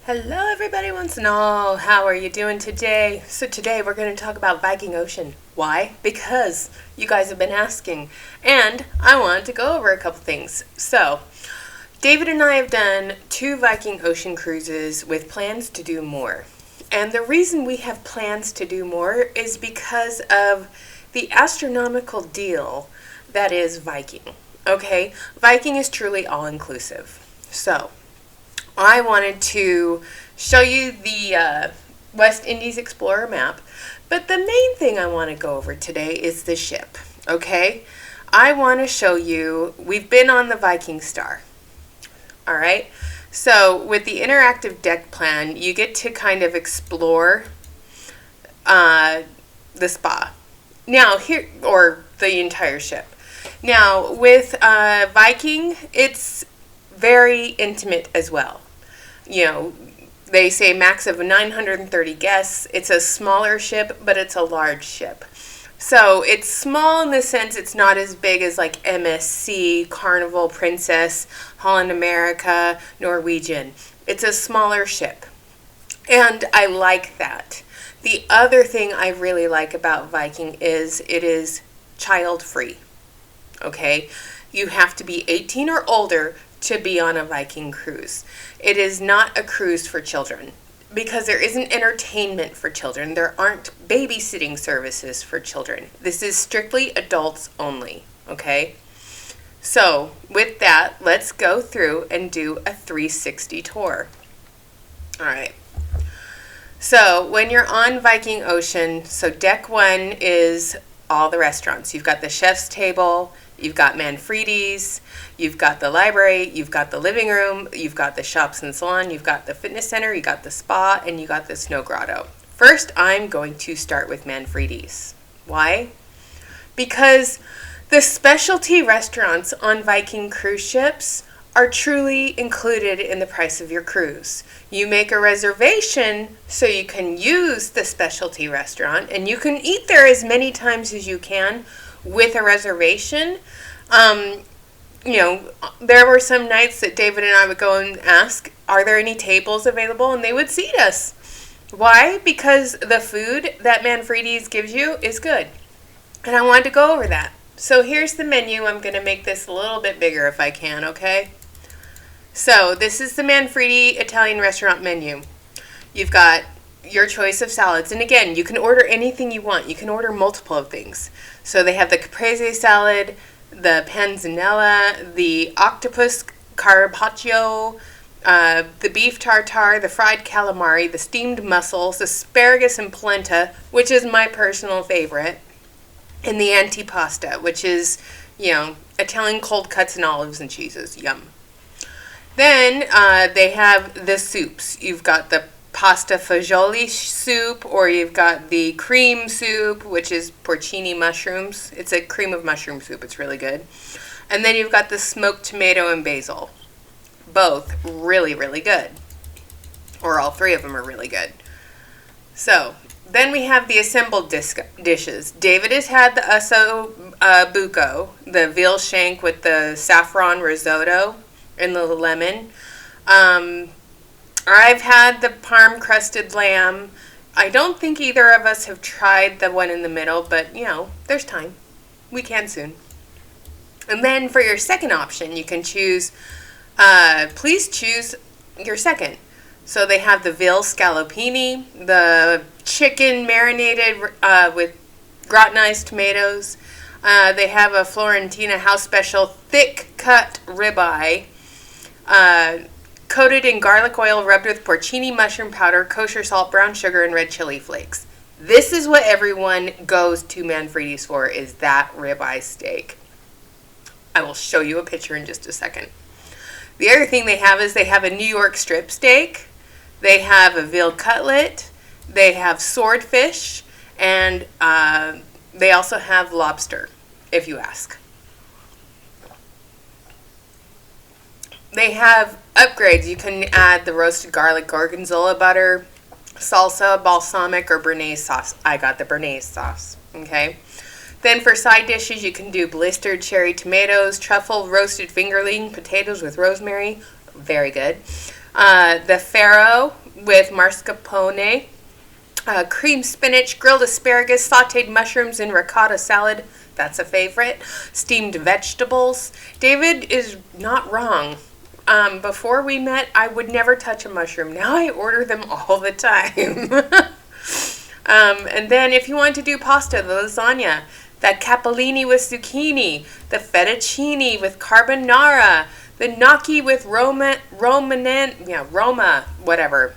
Hello, everybody wants to know, how are you doing today? So today we're going to talk about Viking Ocean. Why? Because you guys have been asking, and I wanted to go over a couple things. So, David and I have done 2 Viking Ocean cruises with plans to do more. And the reason we have plans to do more is because of the astronomical deal that is Viking. Okay? Viking is truly all-inclusive. So, I wanted to show you the West Indies Explorer map, but the main thing I want to go over today is the ship, okay? I want to show you, we've been on the Viking Star, all right? So with the interactive deck plan, you get to kind of explore the spa. Now, here, or the entire ship. Now, with Viking, it's very intimate as well. You know, they say max of 930 guests. It's a smaller ship, but it's a large ship. So it's small in the sense it's not as big as like MSC, Carnival, Princess, Holland America, Norwegian. It's a smaller ship. And I like that. The other thing I really like about Viking is it is child free. Okay? You have to be 18 or older to be on a Viking cruise. It is not a cruise for children because there isn't entertainment for children. There aren't babysitting services for children. This is strictly adults only, okay? So, with that, let's go through and do a 360 tour. All right. So, when you're on Viking Ocean, so deck 1 is all the restaurants. You've got the chef's table, you've got Manfredi's, you've got the library, you've got the living room, you've got the shops and salon, you've got the fitness center, you got the spa, and you got the snow grotto. First, I'm going to start with Manfredi's. Why? Because the specialty restaurants on Viking cruise ships are truly included in the price of your cruise. You make a reservation so you can use the specialty restaurant, and you can eat there as many times as you can with a reservation. You know, there were some nights that David and I would go and ask, are there any tables available? And they would seat us. Why? Because the food that Manfredi's gives you is good. And I wanted to go over that. So here's the menu. I'm going to make this a little bit bigger if I can, okay? So this is the Manfredi Italian restaurant menu. You've got your choice of salads. And again, you can order anything you want. You can order multiple of things. So they have the caprese salad, the panzanella, the octopus carpaccio, the beef tartare, the fried calamari, the steamed mussels, asparagus and polenta, which is my personal favorite, and the antipasta, which is, you know, Italian cold cuts and olives and cheeses. Yum. Then they have the soups. You've got the pasta fagioli soup, or you've got the cream soup, which is porcini mushrooms. It's a cream of mushroom soup. It's really good. And then you've got the smoked tomato and basil. Both really, really good. Or all 3 of them are really good. So, then we have the assembled dishes. David has had the osso buco, the veal shank with the saffron risotto and the lemon. I've had the parm crusted lamb. I don't think either of us have tried the one in the middle, but, you know, there's time. We can soon. And then for your second option, you can choose, please choose your second. So they have the veal scallopini, the chicken marinated with gratinized tomatoes. They have a Florentina house special thick cut ribeye, coated in garlic oil, rubbed with porcini mushroom powder, kosher salt, brown sugar, and red chili flakes. This is what everyone goes to Manfredi's for, is that ribeye steak. I will show you a picture in just a second. The other thing they have is they have a New York strip steak, they have a veal cutlet, they have swordfish, and they also have lobster, if you ask. They have upgrades. You can add the roasted garlic gorgonzola butter, salsa, balsamic, or béarnaise sauce. I got the béarnaise sauce, okay? Then for side dishes, you can do blistered cherry tomatoes, truffle roasted fingerling, potatoes with rosemary, very good. The farro with mascarpone, cream spinach, grilled asparagus, sauteed mushrooms, and ricotta salad. That's a favorite. Steamed vegetables. David is not wrong. Before we met, I would never touch a mushroom. Now I order them all the time. And then if you want to do pasta, the lasagna, the capellini with zucchini, the fettuccine with carbonara, the gnocchi with Roma, whatever.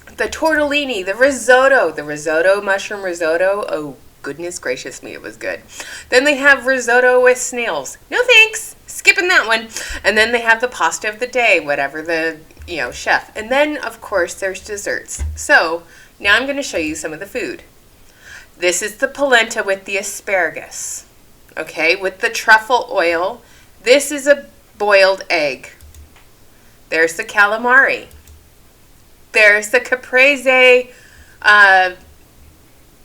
The tortellini, the risotto, mushroom risotto. Oh, goodness gracious me, it was good. Then they have risotto with snails. No thanks, skipping that one. And then they have the pasta of the day, whatever the, chef. And then, of course, there's desserts. So, now I'm going to show you some of the food. This is the polenta with the asparagus, okay, with the truffle oil. This is a boiled egg. There's the calamari. There's the caprese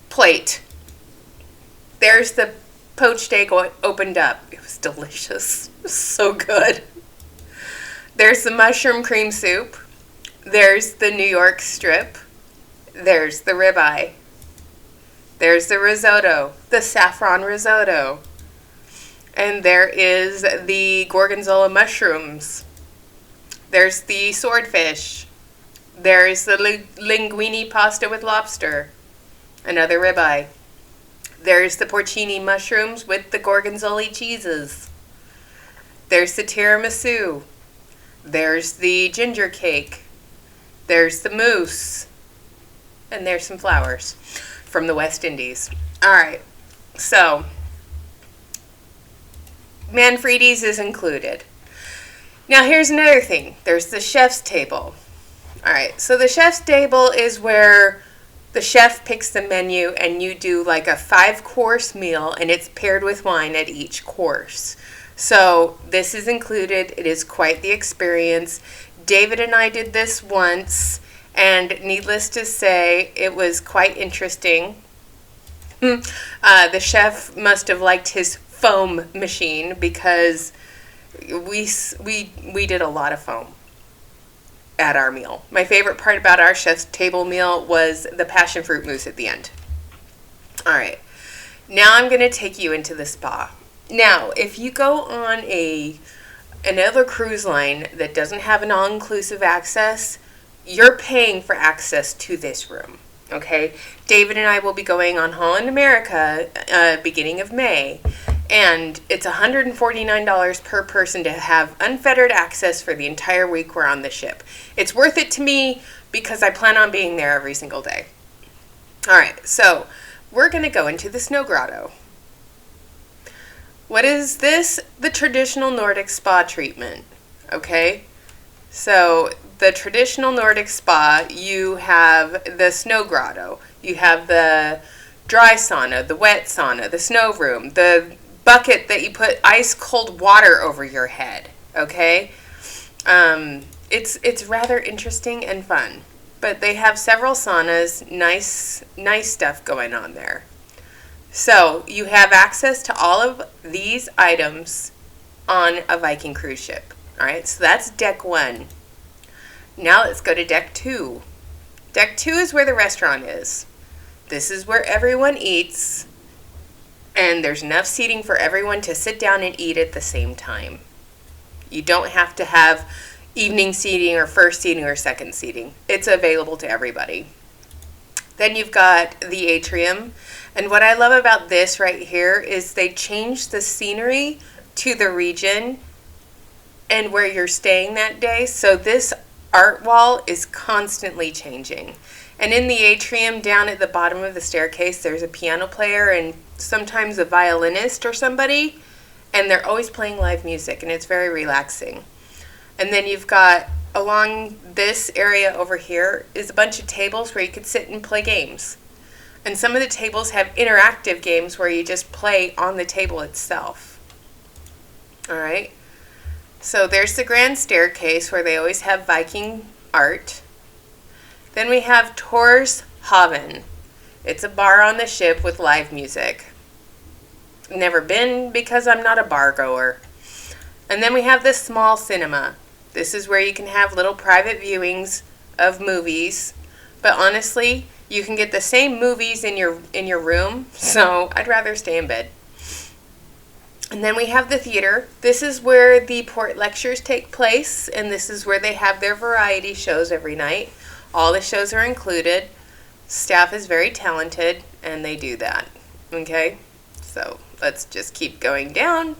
plate. There's the poached egg opened up. It was delicious. It was so good. There's the mushroom cream soup. There's the New York strip. There's the ribeye. There's the risotto, the saffron risotto. And there is the gorgonzola mushrooms. There's the swordfish. There's the linguine pasta with lobster. Another ribeye. There's the porcini mushrooms with the gorgonzola cheeses. There's the tiramisu. There's the ginger cake. There's the mousse. And there's some flowers from the West Indies. All right, so Manfredi's is included. Now here's another thing. There's the chef's table. All right, so the chef's table is where the chef picks the menu and you do like a 5-course meal and it's paired with wine at each course. So this is included. It is quite the experience. David and I did this once, and needless to say, it was quite interesting. The chef must have liked his foam machine because we did a lot of foam at our meal. My favorite part about our chef's table meal was the passion fruit mousse at the end. All right, now I'm going to take you into the spa. Now, if you go on another cruise line that doesn't have an all-inclusive access, you're paying for access to this room, okay? David and I will be going on Holland America beginning of May, and it's $149 per person to have unfettered access for the entire week we're on the ship. It's worth it to me because I plan on being there every single day. All right, so we're going to go into the snow grotto. What is this? The traditional Nordic spa treatment, okay? So the traditional Nordic spa, you have the snow grotto, you have the dry sauna, the wet sauna, the snow room, the bucket that you put ice cold water over your head, okay? It's rather interesting and fun, but they have several saunas, nice stuff going on there. So you have access to all of these items on a Viking cruise ship. All right, so that's deck 1. Now let's go to deck 2. Deck 2 is where the restaurant is. This is where everyone eats, and there's enough seating for everyone to sit down and eat at the same time. You don't have to have evening seating or first seating or second seating. It's available to everybody. Then you've got the atrium, and what I love about this right here is they changed the scenery to the region and where you're staying that day. So this art wall is constantly changing. And in the atrium, down at the bottom of the staircase, there's a piano player and sometimes a violinist or somebody, and they're always playing live music, and it's very relaxing. And then you've got, along this area over here, is a bunch of tables where you could sit and play games. And some of the tables have interactive games where you just play on the table itself. All right. So there's the grand staircase where they always have Viking art. Then we have Tors Haven. It's a bar on the ship with live music. Never been because I'm not a bar goer. And then we have this small cinema. This is where you can have little private viewings of movies. But honestly, you can get the same movies in your room, so I'd rather stay in bed. And then we have the theater. This is where the port lectures take place, and this is where they have their variety shows every night. All the shows are included. Staff is very talented, and they do that. Okay? So let's just keep going down.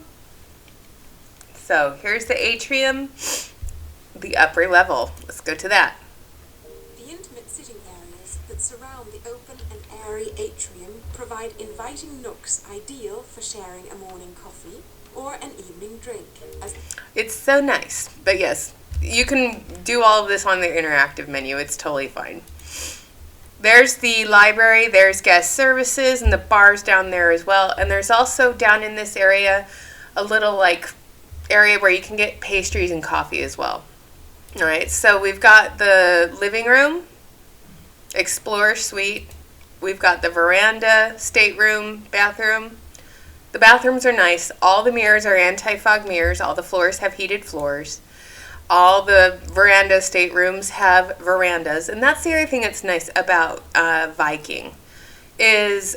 So here's the atrium, the upper level. Let's go to that. The intimate sitting areas that surround the open and airy atrium provide inviting nooks ideal for sharing a morning coffee or an evening drink. It's so nice. But yes, you can do all of this on the interactive menu. It's totally fine. There's the library, there's guest services, and the bars down there as well. And there's also down in this area a little like area where you can get pastries and coffee as well. All right, so we've got the living room, Explorer Suite. We've got the veranda, stateroom, bathroom. The bathrooms are nice. All the mirrors are anti-fog mirrors. All the floors have heated floors. All the veranda staterooms have verandas. And that's the other thing that's nice about Viking is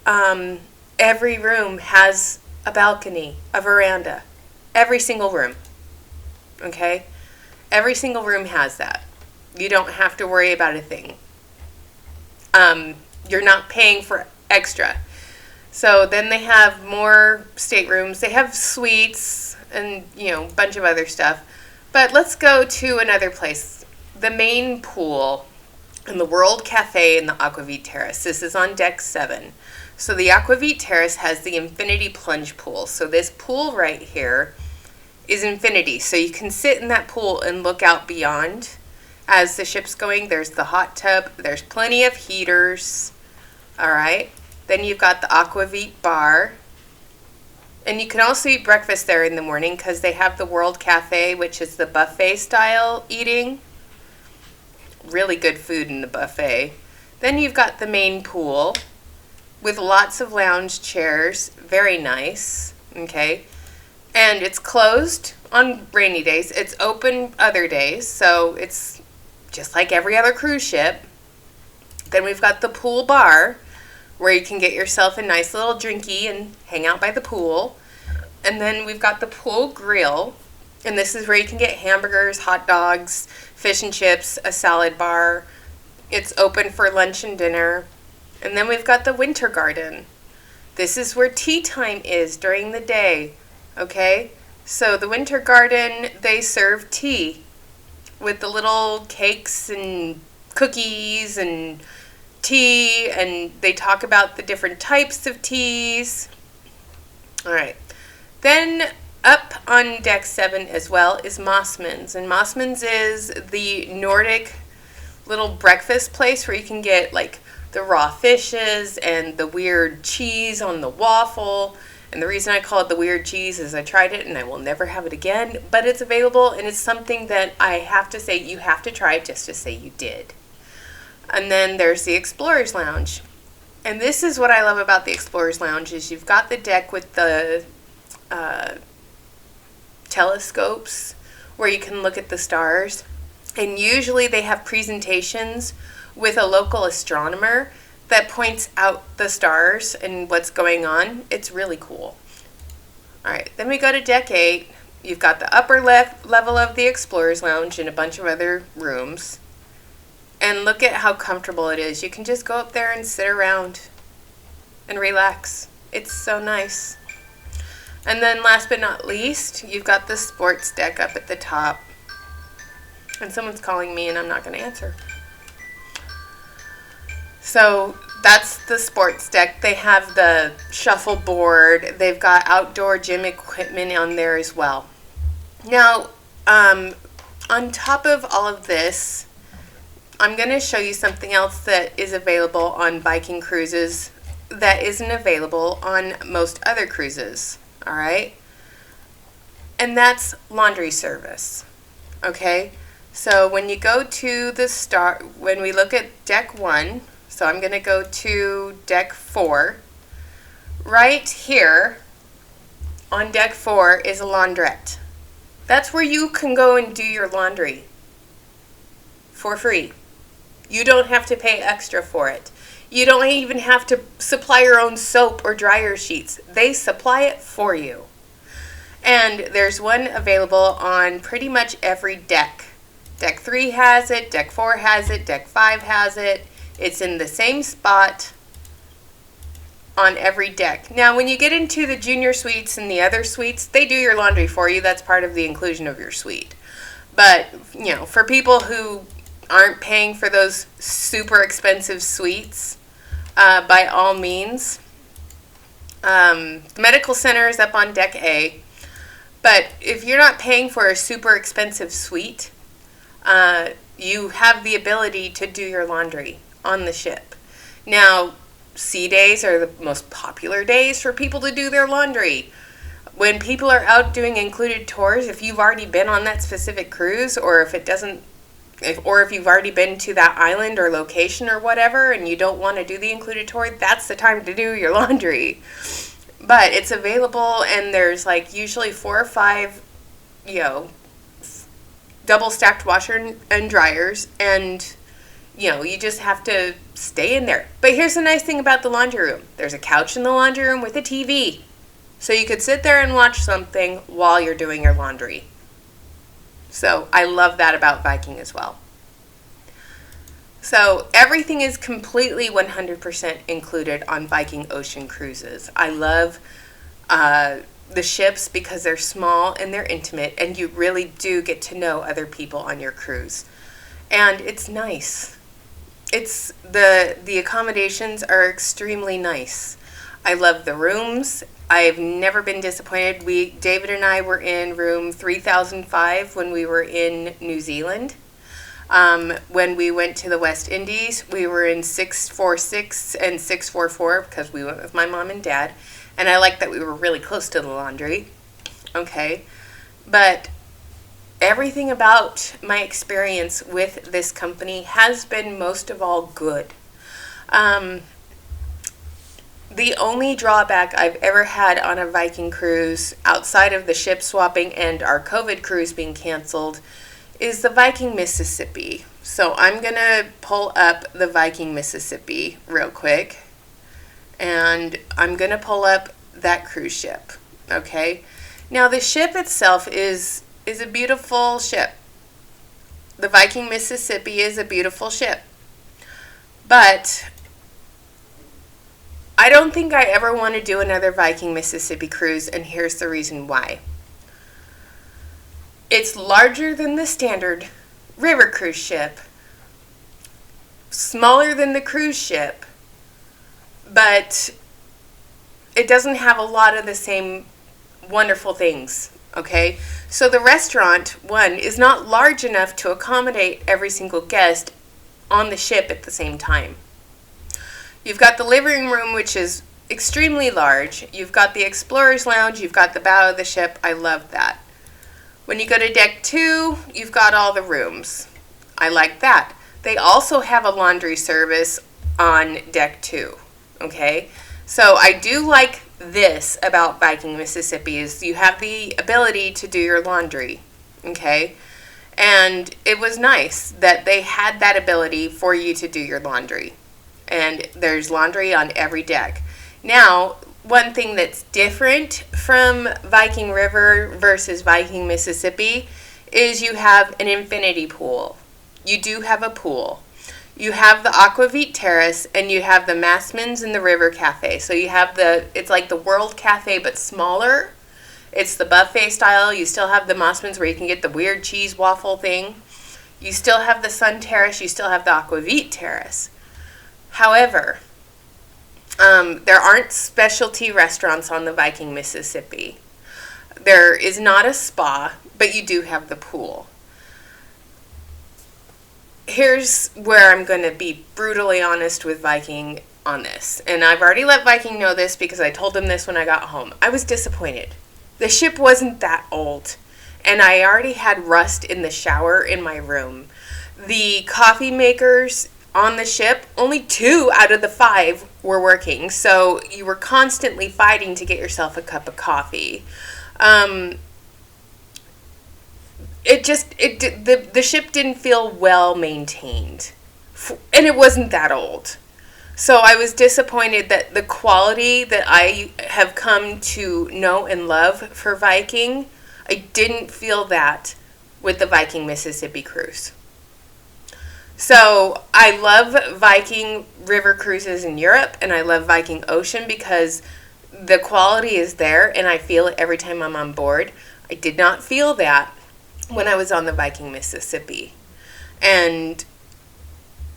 every room has a balcony, a veranda. Every single room. Okay? Every single room has that. You don't have to worry about a thing. You're not paying for extra. So then they have more staterooms. They have suites and, a bunch of other stuff. But let's go to another place. The main pool and the World Cafe in the Aquavit Terrace. This is on deck 7. So the Aquavit Terrace has the infinity plunge pool. So this pool right here is infinity. So you can sit in that pool and look out beyond as the ship's going. There's the hot tub. There's plenty of heaters. All right. Then you've got the Aquavit bar. And you can also eat breakfast there in the morning because they have the World Cafe, which is the buffet style eating. Really good food in the buffet. Then you've got the main pool with lots of lounge chairs. Very nice. Okay. And it's closed on rainy days. It's open other days. So it's just like every other cruise ship. Then we've got the pool bar where you can get yourself a nice little drinky and hang out by the pool. And then we've got the pool grill. And this is where you can get hamburgers, hot dogs, fish and chips, a salad bar. It's open for lunch and dinner. And then we've got the winter garden. This is where tea time is during the day. Okay? So the winter garden, they serve tea with the little cakes and cookies and tea, and they talk about the different types of teas. All right. Then up on deck 7 as well is Mossman's. And Mossman's is the Nordic little breakfast place where you can get like the raw fishes and the weird cheese on the waffle. And the reason I call it the weird cheese is I tried it and I will never have it again. But it's available and it's something that I have to say you have to try just to say you did. And then there's the Explorer's Lounge. And this is what I love about the Explorer's Lounge is you've got the deck with the telescopes where you can look at the stars. And usually they have presentations with a local astronomer that points out the stars and what's going on. It's really cool. All right, then we go to deck 8. You've got the upper level of the Explorer's Lounge and a bunch of other rooms. And look at how comfortable it is. You can just go up there and sit around and relax. It's so nice. And then last but not least, you've got the sports deck up at the top. And someone's calling me and I'm not going to answer. So that's the sports deck. They have the shuffleboard. They've got outdoor gym equipment on there as well. Now, on top of all of this, I'm going to show you something else that is available on Viking cruises that isn't available on most other cruises. All right? And that's laundry service. Okay? So when you go to when we look at deck 1, so I'm going to go to deck 4. Right here on deck 4 is a laundrette. That's where you can go and do your laundry for free. You don't have to pay extra for it. You don't even have to supply your own soap or dryer sheets. They supply it for you. And there's one available on pretty much every deck. Deck 3 has it, Deck 4 has it, Deck 5 has it. It's in the same spot on every deck. Now, when you get into the junior suites and the other suites, they do your laundry for you. That's part of the inclusion of your suite. But, for people who aren't paying for those super expensive suites, by all means, the medical center is up on Deck A. But if you're not paying for a super expensive suite, you have the ability to do your laundry on the ship. Now, sea days are the most popular days for people to do their laundry. When people are out doing included tours, if you've already been on that specific cruise, or if you've already been to that island or location or whatever, and you don't want to do the included tour, that's the time to do your laundry. But it's available, and there's usually 4 or 5, double stacked washer and dryers, and you just have to stay in there. But here's the nice thing about the laundry room. There's a couch in the laundry room with a TV. So you could sit there and watch something while you're doing your laundry. So I love that about Viking as well. So everything is completely 100% included on Viking Ocean cruises. I love the ships because they're small and they're intimate, and you really do get to know other people on your cruise. And it's nice. It's the accommodations are extremely nice. I love the rooms. I've never been disappointed. David and I were in room 3005 when we were in New Zealand. When we went to the West Indies, we were in 646 and 644 because we went with my mom and dad. And I like that we were really close to the laundry. Okay. But everything about my experience with this company has been most of all good. The only drawback I've ever had on a Viking cruise, outside of the ship swapping and our COVID cruise being canceled, is the Viking Mississippi. So I'm going to pull up the Viking Mississippi real quick. And I'm going to pull up that cruise ship. Okay? Now the ship itself is a beautiful ship. The Viking Mississippi is a beautiful ship. But I don't think I ever want to do another Viking Mississippi cruise, and here's the reason why. It's larger than the standard river cruise ship, smaller than the cruise ship, but it doesn't have a lot of the same wonderful things, okay? So the restaurant, one, is not large enough to accommodate every single guest on the ship at the same time. You've got the living room, which is extremely large. You've got the explorer's lounge. You've got the bow of the ship. I love that. When you go to deck 2, you've got all the rooms. I like that. They also have a laundry service on deck 2. Okay? So I do like this about Viking Mississippi is you have the ability to do your laundry. Okay? And it was nice that they had that ability for you to do your laundry. And there's laundry on every deck. Now, one thing that's different from Viking River versus Viking Mississippi is you have an infinity pool. You do have a pool. You have the Aquavit Terrace, and you have the Massman's and the River Cafe. So you have it's like the World Cafe but smaller. It's the buffet style. You still have the Massman's where you can get the weird cheese waffle thing. You still have the Sun Terrace. You still have the Aquavit Terrace. However, there aren't specialty restaurants on the Viking Mississippi. There is not a spa, but you do have the pool. Here's where I'm going to be brutally honest with Viking on this. And I've already let Viking know this because I told him this when I got home. I was disappointed. The ship wasn't that old, and I already had rust in the shower in my room. The coffee makers on the ship, only 2 out of the 5 were working, so you were constantly fighting to get yourself a cup of coffee. the ship didn't feel well maintained, and it wasn't that old. So I was disappointed that the quality that I have come to know and love for Viking, I didn't feel that with the Viking Mississippi cruise. So I love Viking river cruises in Europe, and I love Viking Ocean because the quality is there, and I feel it every time I'm on board. I did not feel that when I was on the Viking Mississippi. And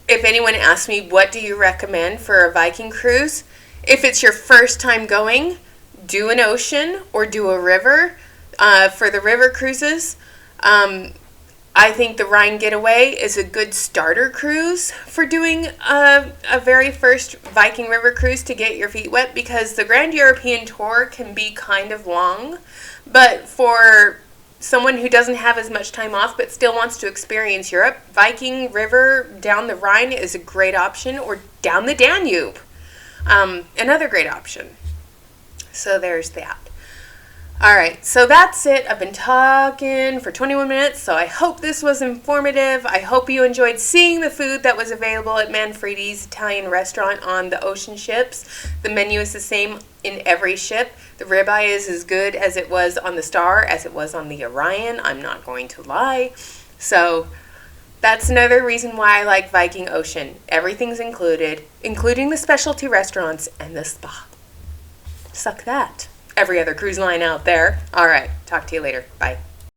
if anyone asks me, what do you recommend for a Viking cruise? If it's your first time going, do an ocean or do a river. For the river cruises, I think the Rhine Getaway is a good starter cruise for doing a very first Viking river cruise to get your feet wet, because the Grand European Tour can be kind of long. But for someone who doesn't have as much time off but still wants to experience Europe, Viking River down the Rhine is a great option, or down the Danube, another great option. So there's that. All right, so that's it. I've been talking for 21 minutes, so I hope this was informative. I hope you enjoyed seeing the food that was available at Manfredi's Italian restaurant on the ocean ships. The menu is the same in every ship. The ribeye is as good as it was on the Star, as it was on the Orion. I'm not going to lie. So that's another reason why I like Viking Ocean. Everything's included, including the specialty restaurants and the spa. Suck that. Every other cruise line out there. All right, talk to you later. Bye.